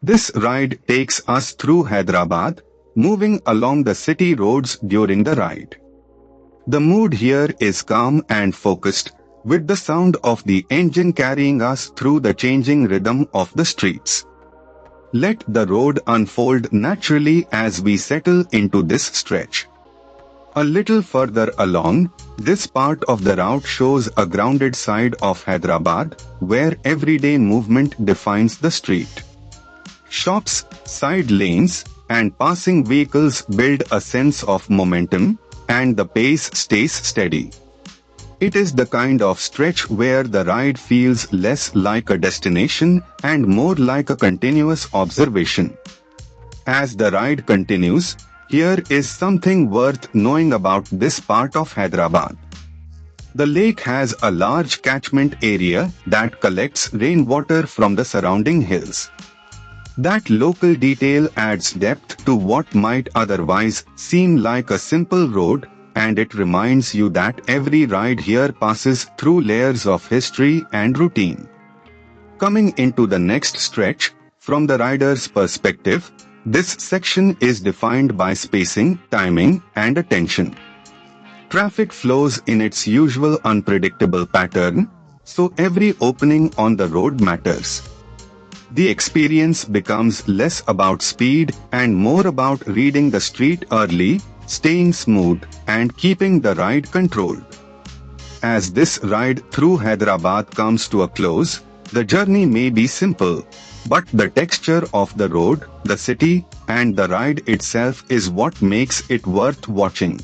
This ride takes us through Hyderabad, moving along the city roads during the ride. The mood here is calm and focused, with the sound of the engine carrying us through the changing rhythm of the streets. Let the road unfold naturally as we settle into this stretch. A little further along, this part of the route shows a grounded side of Hyderabad, where everyday movement defines the street. Shops, side lanes, and passing vehicles build a sense of momentum, and the pace stays steady. It is the kind of stretch where the ride feels less like a destination and more like a continuous observation. As the ride continues, here is something worth knowing about this part of Hyderabad. The lake has a large catchment area that collects rainwater from the surrounding hills. That local detail adds depth to what might otherwise seem like a simple road, and it reminds you that every ride here passes through layers of history and routine. Coming into the next stretch, from the rider's perspective, this section is defined by spacing, timing, and attention. Traffic flows in its usual unpredictable pattern, so every opening on the road matters. The experience becomes less about speed and more about reading the street early, staying smooth, and keeping the ride controlled. As this ride through Hyderabad comes to a close, the journey may be simple, but the texture of the road, the city, and the ride itself is what makes it worth watching.